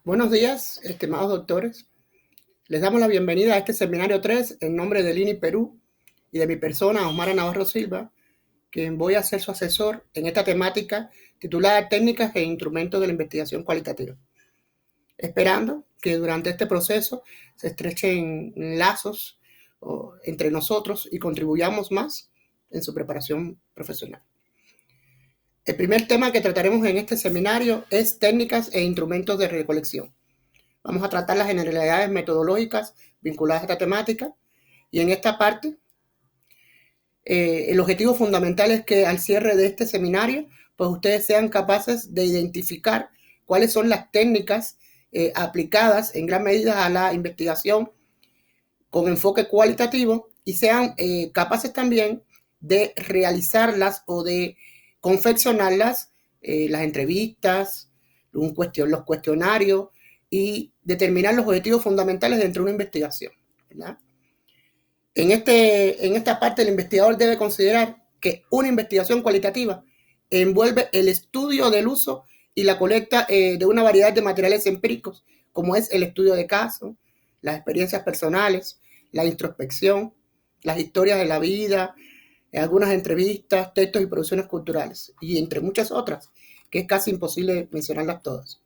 Buenos días, estimados doctores. Les damos la bienvenida a este seminario 3 en nombre del INI Perú y de mi persona, Osmara Navarro Silva, quien voy a ser su asesor en esta temática titulada Técnicas e Instrumentos de la Investigación Cualitativa. Esperando que durante este proceso se estrechen lazos entre nosotros y contribuyamos más en su preparación profesional. El primer tema que trataremos en este seminario es técnicas e instrumentos de recolección. Vamos a tratar las generalidades metodológicas vinculadas a esta temática y en esta parte el objetivo fundamental es que al cierre de este seminario pues ustedes sean capaces de identificar cuáles son las técnicas aplicadas en gran medida a la investigación con enfoque cualitativo y sean capaces también de realizarlas o de confeccionarlas, las entrevistas, los cuestionarios y determinar los objetivos fundamentales dentro de una investigación, ¿verdad? En esta parte el investigador debe considerar que una investigación cualitativa envuelve el estudio del uso y la colecta de una variedad de materiales empíricos, como es el estudio de casos, las experiencias personales, la introspección, las historias de la vida, algunas entrevistas, textos y producciones culturales, y entre muchas otras, que es casi imposible mencionarlas todas.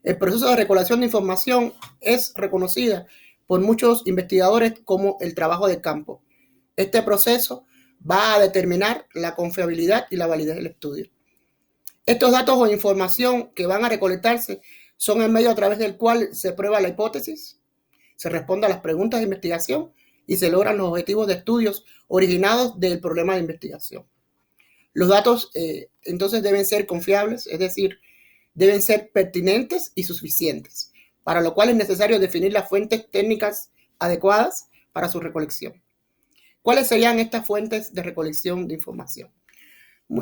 El proceso de recolección de información es reconocida por muchos investigadores como el trabajo de campo. Este proceso va a determinar la confiabilidad y la validez del estudio. Estos datos o información que van a recolectarse son el medio a través del cual se prueba la hipótesis, se responde a las preguntas de investigación y se logran los objetivos de estudios originados del problema de investigación. Los datos entonces deben ser confiables, es decir, deben ser pertinentes y suficientes, para lo cual es necesario definir las fuentes técnicas adecuadas para su recolección. ¿Cuáles serían estas fuentes de recolección de información?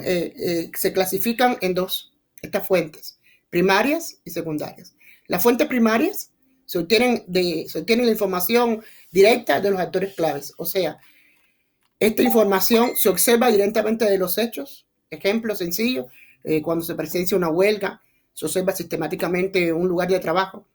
Se clasifican en dos, estas fuentes, primarias y secundarias. Las fuentes primarias se obtienen la información directa de los actores claves, o sea, esta información se observa directamente de los hechos. Ejemplo sencillo, cuando se presencia una huelga, se observa sistemáticamente un lugar de trabajo,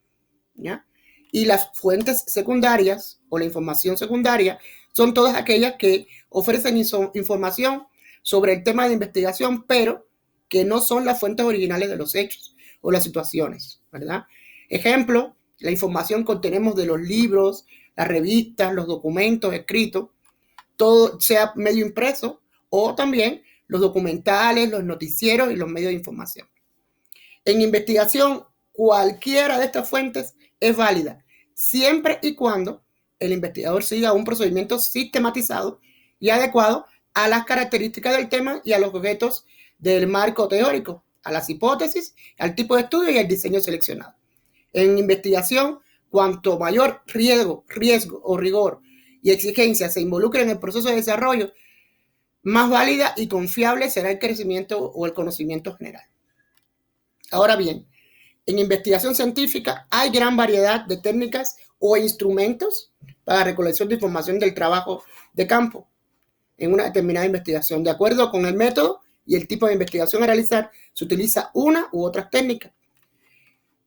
¿ya? Y las fuentes secundarias o la información secundaria son todas aquellas que ofrecen información sobre el tema de investigación, pero que no son las fuentes originales de los hechos o las situaciones, ¿verdad? Ejemplo, la información que obtenemos de los libros, las revistas, los documentos escritos, todo sea medio impreso, o también los documentales, los noticieros y los medios de información. En investigación, cualquiera de estas fuentes es válida, siempre y cuando el investigador siga un procedimiento sistematizado y adecuado a las características del tema y a los objetos del marco teórico, a las hipótesis, al tipo de estudio y al diseño seleccionado. En investigación, cuanto mayor riesgo o rigor y exigencia se involucre en el proceso de desarrollo, más válida y confiable será el crecimiento o el conocimiento general. Ahora bien, en investigación científica hay gran variedad de técnicas o instrumentos para la recolección de información del trabajo de campo en una determinada investigación. De acuerdo con el método y el tipo de investigación a realizar, se utiliza una u otras técnicas.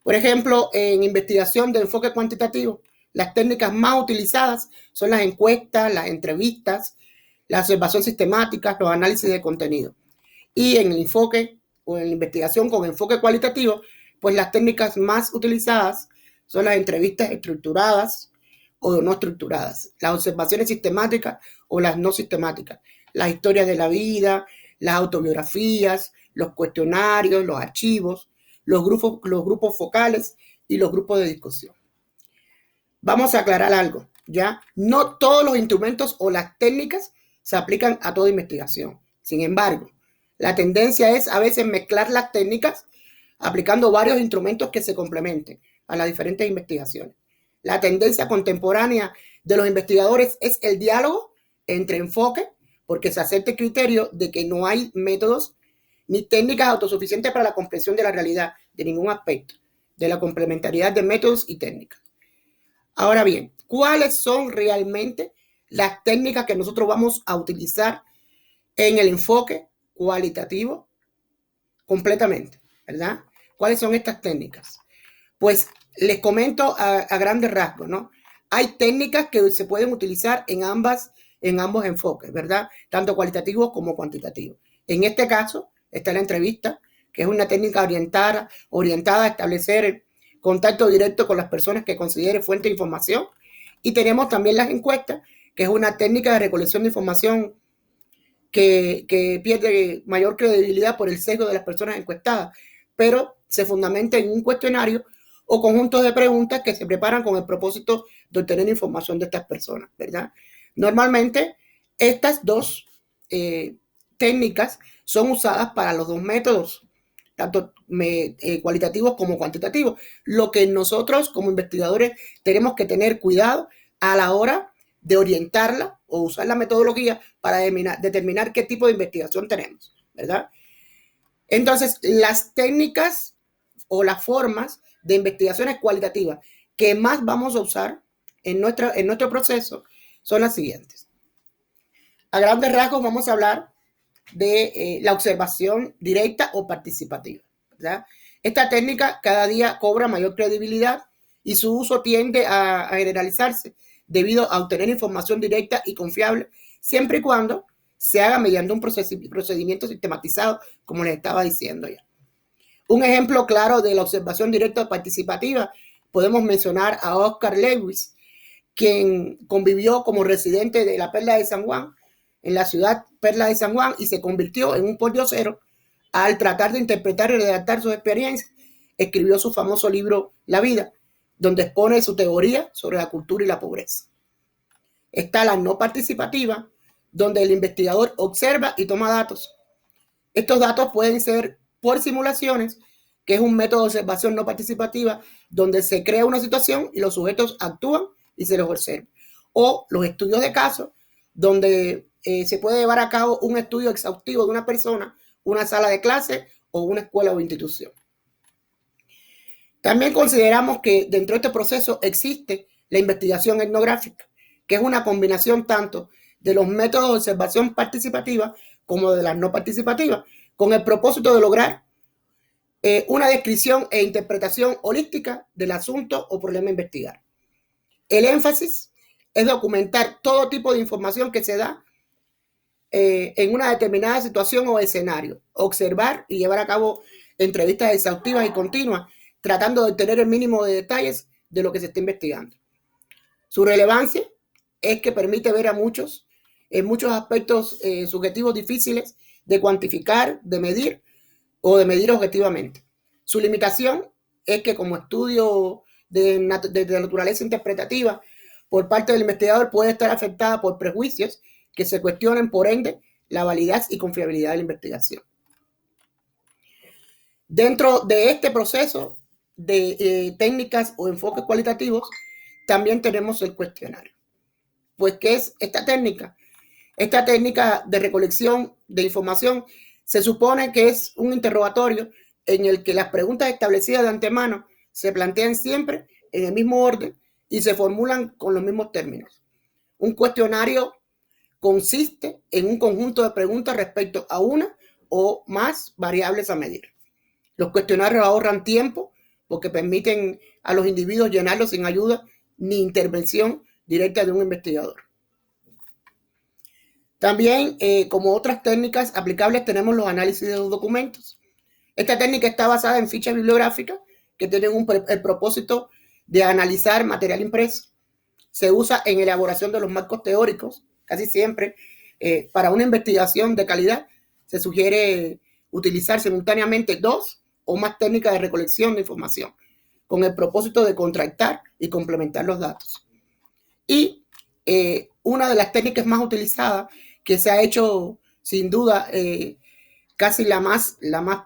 Por ejemplo, en investigación de enfoque cuantitativo, las técnicas más utilizadas son las encuestas, las entrevistas, la observación sistemática, los análisis de contenido. Y en el enfoque o en la investigación con enfoque cualitativo, pues las técnicas más utilizadas son las entrevistas estructuradas o no estructuradas, las observaciones sistemáticas o las no sistemáticas, las historias de la vida, las autobiografías, los cuestionarios, los archivos, los grupos focales y los grupos de discusión. Vamos a aclarar algo, ¿ya? No todos los instrumentos o las técnicas se aplican a toda investigación. Sin embargo, la tendencia es a veces mezclar las técnicas aplicando varios instrumentos que se complementen a las diferentes investigaciones. La tendencia contemporánea de los investigadores es el diálogo entre enfoque, porque se acepta el criterio de que no hay métodos ni técnicas autosuficientes para la comprensión de la realidad de ningún aspecto, de la complementariedad de métodos y técnicas. Ahora bien, ¿cuáles son realmente las técnicas que nosotros vamos a utilizar en el enfoque cualitativo completamente, ¿verdad? ¿Cuáles son estas técnicas? Pues Les comento a grandes rasgos, ¿no? Hay técnicas que se pueden utilizar en ambos enfoques, ¿verdad? Tanto cualitativos como cuantitativos. En este caso está la entrevista, que es una técnica orientada a establecer contacto directo con las personas que considere fuente de información. Y tenemos también las encuestas, que es una técnica de recolección de información que pierde mayor credibilidad por el sesgo de las personas encuestadas, pero se fundamenta en un cuestionario o conjuntos de preguntas que se preparan con el propósito de obtener información de estas personas, ¿verdad? Normalmente, estas dos técnicas son usadas para los dos métodos, tanto cualitativos como cuantitativos. Lo que nosotros como investigadores tenemos que tener cuidado a la hora de orientarla o usar la metodología para determinar qué tipo de investigación tenemos, ¿verdad? Entonces, las técnicas o las formas de investigaciones cualitativas que más vamos a usar en nuestro proceso son las siguientes. A grandes rasgos vamos a hablar de la observación directa o participativa, ¿verdad? Esta técnica cada día cobra mayor credibilidad y su uso tiende a generalizarse debido a obtener información directa y confiable, siempre y cuando se haga mediante un procedimiento sistematizado, como les estaba diciendo ya. Un ejemplo claro de la observación directa o participativa, podemos mencionar a Oscar Lewis, quien convivió como residente de la Perla de San Juan, en la ciudad Perla de San Juan, y se convirtió en un pordiosero al tratar de interpretar y redactar sus experiencias. Escribió su famoso libro La vida, donde expone su teoría sobre la cultura y la pobreza. Está la no participativa, donde el investigador observa y toma datos. Estos datos pueden ser por simulaciones, que es un método de observación no participativa, donde se crea una situación y los sujetos actúan y se los observa. O los estudios de casos, donde se puede llevar a cabo un estudio exhaustivo de una persona, una sala de clase o una escuela o institución. También consideramos que dentro de este proceso existe la investigación etnográfica, que es una combinación tanto de los métodos de observación participativa como de las no participativas, con el propósito de lograr una descripción e interpretación holística del asunto o problema a investigar. El énfasis es documentar todo tipo de información que se da en una determinada situación o escenario, observar y llevar a cabo entrevistas exhaustivas y continuas, tratando de obtener el mínimo de detalles de lo que se está investigando. Su relevancia es que permite ver en muchos aspectos subjetivos difíciles de cuantificar, de medir o de medir objetivamente. Su limitación es que como estudio de naturaleza interpretativa por parte del investigador puede estar afectada por prejuicios que se cuestionen, por ende, la validez y confiabilidad de la investigación. Dentro de este proceso de técnicas o enfoques cualitativos, también tenemos el cuestionario. Pues, ¿qué es esta técnica? Esta técnica de recolección de información se supone que es un interrogatorio en el que las preguntas establecidas de antemano se plantean siempre en el mismo orden y se formulan con los mismos términos. Un cuestionario consiste en un conjunto de preguntas respecto a una o más variables a medir. Los cuestionarios ahorran tiempo porque permiten a los individuos llenarlos sin ayuda ni intervención directa de un investigador. También, como otras técnicas aplicables, tenemos los análisis de los documentos. Esta técnica está basada en fichas bibliográficas que tienen el propósito de analizar material impreso. Se usa en elaboración de los marcos teóricos, casi siempre. Para una investigación de calidad, se sugiere utilizar simultáneamente dos o más técnicas de recolección de información, con el propósito de contrastar y complementar los datos. Y una de las técnicas más utilizadas, que se ha hecho sin duda casi la más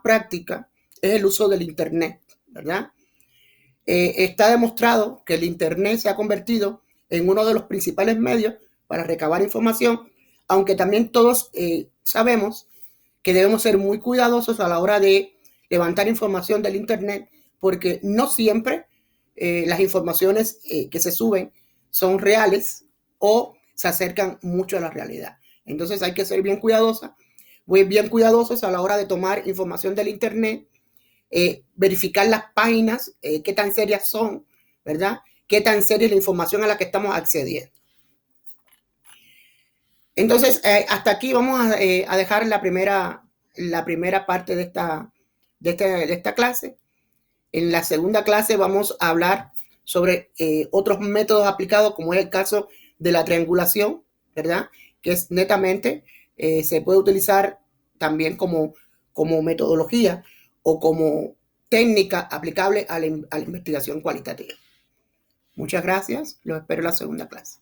práctica, es el uso del Internet, ¿verdad? Está demostrado que el Internet se ha convertido en uno de los principales medios para recabar información, aunque también todos sabemos que debemos ser muy cuidadosos a la hora de levantar información del Internet, porque no siempre las informaciones que se suben son reales o se acercan mucho a la realidad. Entonces hay que ser bien cuidadosos a la hora de tomar información del Internet, verificar las páginas, qué tan serias son, ¿verdad? Qué tan seria es la información a la que estamos accediendo. Entonces, hasta aquí vamos a dejar la primera parte de esta clase. En la segunda clase vamos a hablar sobre otros métodos aplicados, como es el caso de la triangulación, ¿verdad? Que es netamente, se puede utilizar también como metodología o como técnica aplicable a la investigación cualitativa. Muchas gracias. Los espero en la segunda clase.